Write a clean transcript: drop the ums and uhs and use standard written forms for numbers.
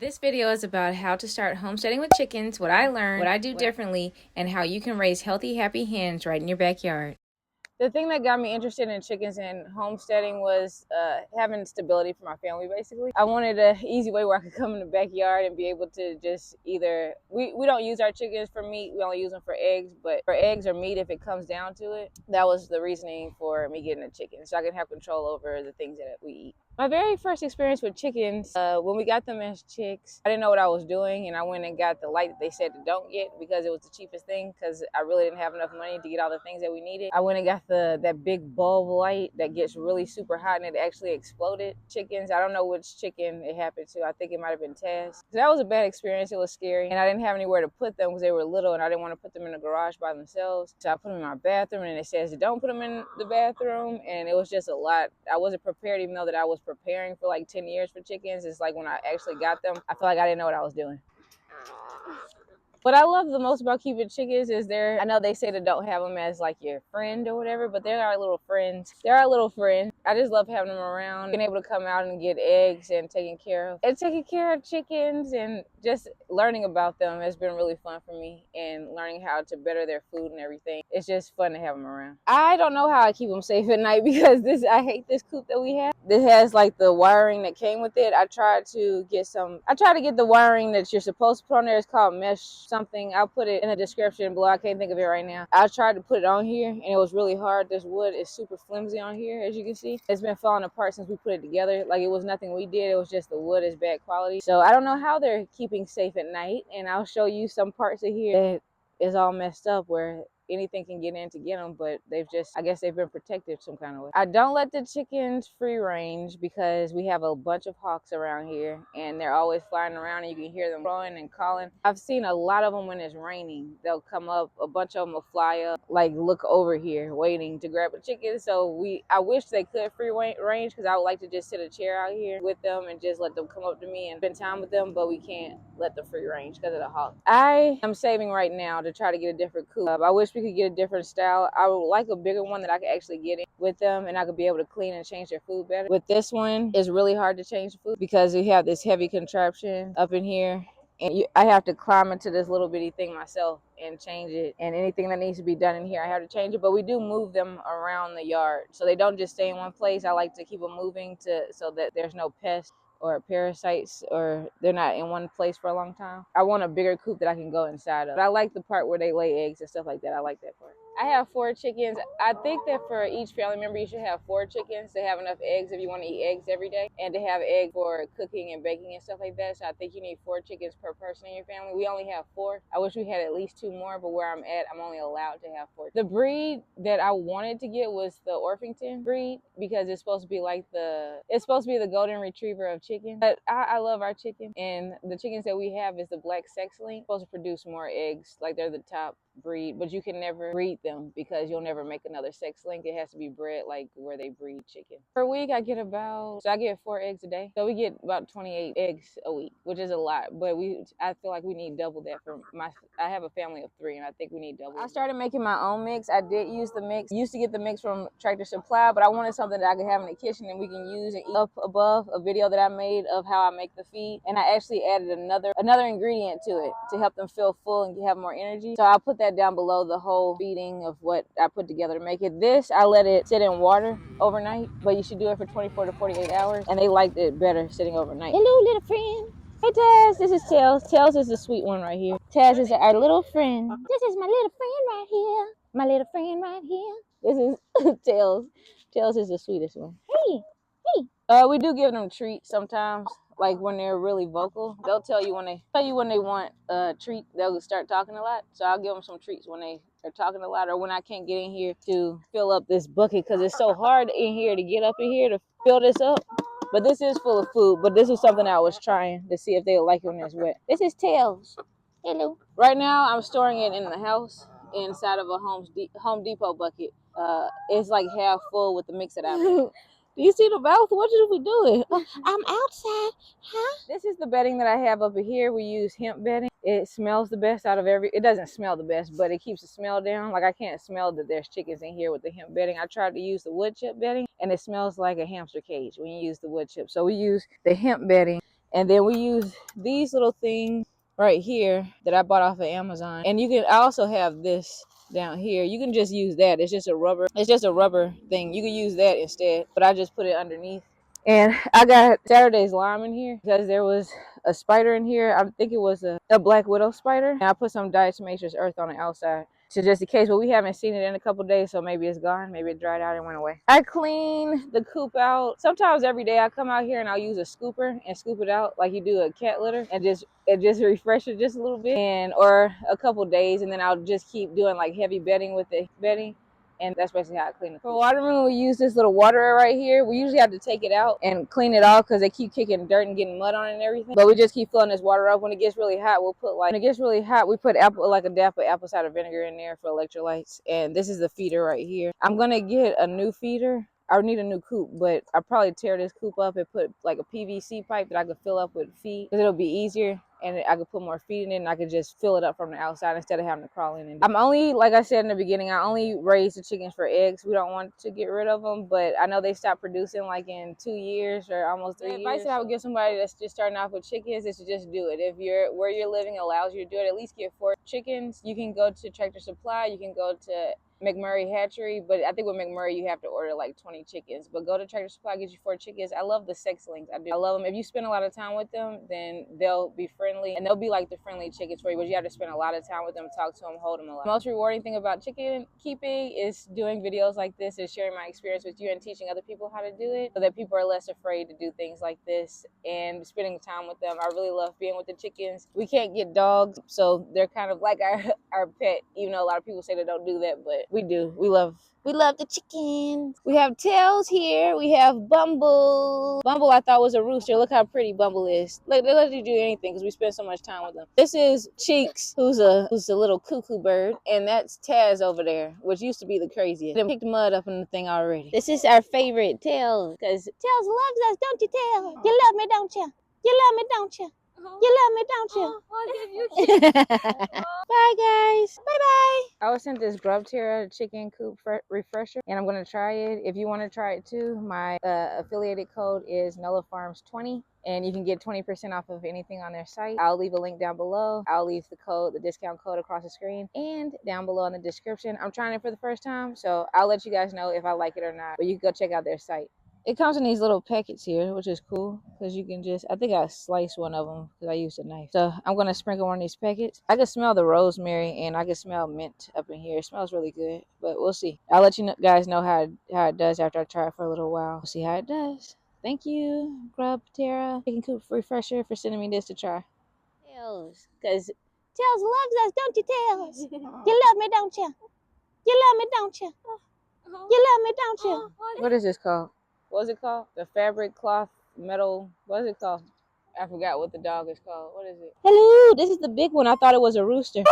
This video is about how to start homesteading with chickens, what I learned, what I do differently, and how you can raise healthy, happy hens right in your backyard. The thing that got me interested in chickens and homesteading was having stability for my family, basically. I wanted an easy way where I could come in the backyard and be able to just either, we don't use our chickens for meat, we only use them for eggs, but for eggs or meat, if it comes down to it, that was the reasoning for me getting a chicken, so I can have control over the things that we eat. My very first experience with chickens, when we got them as chicks, I didn't know what I was doing, and I went and got the light that they said to don't get because it was the cheapest thing, because I really didn't have enough money to get all the things that we needed. I went and got that big bulb light that gets really super hot, and it actually exploded chickens. I don't know which chicken it happened to. I think it might have been Taz. So that was a bad experience. It was scary, and I didn't have anywhere to put them because they were little, and I didn't want to put them in the garage by themselves. So I put them in my bathroom, and it says don't put them in the bathroom, and it was just a lot. I wasn't prepared, even though that I was preparing for like 10 years for chickens. It's like when I actually got them, I feel like I didn't know what I was doing. What I love the most about keeping chickens is I know they say to don't have them as like your friend or whatever, but they're our little friends. They're our little friends. I just love having them around, being able to come out and get eggs and taking care of chickens, and just learning about them has been really fun for me, and learning how to better their food and everything. It's just fun to have them around. I don't know how I keep them safe at night because I hate this coop that we have. This has like the wiring that came with it. I tried to get the wiring that you're supposed to put on there. It's called mesh something. I'll put it in the description below. I can't think of it right now. I tried to put it on here and it was really hard. This wood is super flimsy on here, as you can see. It's been falling apart since we put it together. Like, it was nothing we did. It was just the wood is bad quality. So I don't know how they're keeping safe at night, and I'll show you some parts of here that is all messed up where anything can get in to get them, but I guess they've been protected some kind of way. I don't let the chickens free range because we have a bunch of hawks around here, and they're always flying around, and you can hear them crowing and calling. I've seen a lot of them when it's raining. They'll come up, a bunch of them will fly up, like look over here waiting to grab a chicken. So I wish they could free range, because I would like to just sit a chair out here with them and just let them come up to me and spend time with them, but we can't let them free range because of the hawk. I am saving right now to try to get a different coop. I wish we could get a different style. I would like a bigger one that I could actually get in with them, and I could be able to clean and change their food better. With this one, it's really hard to change the food because we have this heavy contraption up in here, and I have to climb into this little bitty thing myself and change it, and anything that needs to be done in here I have to change it. But we do move them around the yard, so they don't just stay in one place. I like to keep them moving so that there's no pests or parasites, or they're not in one place for a long time. I want a bigger coop that I can go inside of. But I like the part where they lay eggs and stuff like that. I like that part. I have 4 chickens. I think that for each family member, you should have 4 chickens to have enough eggs if you want to eat eggs every day, and to have eggs for cooking and baking and stuff like that. So I think you need 4 chickens per person in your family. We only have 4. I wish we had at least 2 more, but where I'm at, I'm only allowed to have 4. The breed that I wanted to get was the Orpington breed, because it's supposed to be the golden retriever of chicken. But I love our chicken, and the chickens that we have is the black sex link. Supposed to produce more eggs, like they're the top breed, but you can never breed them because you'll never make another sex link. It has to be bred like where they breed chicken. Per week I get 4 eggs a day, so we get about 28 eggs a week, which is a lot, but I feel like we need double that. I have a family of 3, and I think we need double. I started making my own mix. I did use the mix. Used to get the mix from Tractor Supply, but I wanted something that I could have in the kitchen and we can use and eat. Up above a video that I made of how I make the feed, and I actually added another ingredient to it to help them feel full and have more energy. So I'll put that down below, the whole feeding of what I put together to make it. This, I let it sit in water overnight, but you should do it for 24 to 48 hours, and they liked it better sitting overnight. Hello, little friend. Hey, Taz, this is Tails. Tails is the sweet one right here. Taz is our little friend. This is my little friend right here. My little friend right here. This is Tails. Tails is the sweetest one. Hey, hey. We do give them treats sometimes, like when they're really vocal. They'll tell you when they want a treat. They'll start talking a lot. So I'll give them some treats when they are talking a lot, or when I can't get in here to fill up this bucket, because it's so hard in here to get up in here to fill this up. But this is full of food. But this was something I was trying to see if they would like it when it's wet. This is Tails. Hello. Right now I'm storing it in the house inside of a Home Depot bucket. It's like half full with the mix that I made. Do you see the mouth? What should we do? I'm outside, huh? This is the bedding that I have up here. We use hemp bedding. It smells the best out of it doesn't smell the best, but it keeps the smell down. Like, I can't smell that there's chickens in here with the hemp bedding. I tried to use the wood chip bedding, and it smells like a hamster cage when you use the wood chip. So we use the hemp bedding, And then we use these little things right here that I bought off of Amazon. And I also have this down here. You can just use that. It's just a rubber thing. You can use that instead, but I just put it underneath. And I got Saturday's lime in here because there was a spider in here. I think it was a black widow spider. And I put some diatomaceous earth on the outside. So just in case, but we haven't seen it in a couple days, so maybe it's gone. Maybe it dried out and went away. I clean the coop out. Sometimes every day I come out here and I'll use a scooper and scoop it out like you do a cat litter and just refresh it just a little bit, or a couple days, and then I'll just keep doing like heavy bedding with the bedding. And that's basically how I clean it. For watering, we use this little waterer right here. We usually have to take it out and clean it off because they keep kicking dirt and getting mud on it and everything. But we just keep filling this water up. When it gets really hot, we put a dab of apple cider vinegar in there for electrolytes. And this is the feeder right here. I'm gonna get a new feeder. I would need a new coop, but I'll probably tear this coop up and put like a PVC pipe that I could fill up with feed because it'll be easier. And I could put more feed in it and I could just fill it up from the outside instead of having to crawl in. I'm only, like I said in the beginning, I only raise the chickens for eggs. We don't want to get rid of them, but I know they stopped producing like in 2 years or almost 3 years. The advice that I would give somebody that's just starting off with chickens is to just do it. If where you're living allows you to do it, at least get 4 chickens. You can go to Tractor Supply, you can go to McMurray Hatchery, but I think with McMurray you have to order like 20 chickens. But go to Tractor Supply, get you 4 chickens. I love the sexlings. I love them. If you spend a lot of time with them, then they'll be friendly and they'll be like the friendly chickens for you. But you have to spend a lot of time with them, talk to them, hold them a lot. The most rewarding thing about chicken keeping is doing videos like this and sharing my experience with you and teaching other people how to do it, so that people are less afraid to do things like this and spending time with them. I really love being with the chickens. We can't get dogs, so they're kind of like our pet, even though a lot of people say they don't do that, but we do. We love the chickens. We have Tails here. We have Bumble. Bumble I thought was a rooster. Look how pretty Bumble is. Look, they let you do anything because we spend so much time with them. This is Cheeks, who's a little cuckoo bird, and that's Taz over there, which used to be the craziest. They picked mud up in the thing already. This is our favorite, Tails, because Tails loves us, don't you, Tails? You love me, don't you? You love me, don't you? You love me, don't you? Bye, guys. Bye-bye. I was sent this Grub Terra chicken coop refresher, and I'm going to try it. If you want to try it too, my affiliated code is NOLAFarms20, and you can get 20% off of anything on their site. I'll leave a link down below. I'll leave the discount code across the screen and down below in the description. I'm trying it for the first time, so I'll let you guys know if I like it or not, but you can go check out their site. It comes in these little packets here, which is cool because you can just, I think I sliced one of them because I used a knife. So I'm going to sprinkle one of these packets. I can smell the rosemary and I can smell mint up in here. It smells really good, but we'll see. I'll let you guys know how it does after I try it for a little while. We'll see how it does. Thank you, Grub Terra Chicken Coop Refresher, for sending me this to try. Tails, because Tails loves us, don't you, Tails? You love me, don't you? You love me, don't you? You love me, don't you? What is this called? What's it called? The fabric cloth metal. What is it called? I forgot what the dog is called. What is it? Hello, this is the big one. I thought it was a rooster.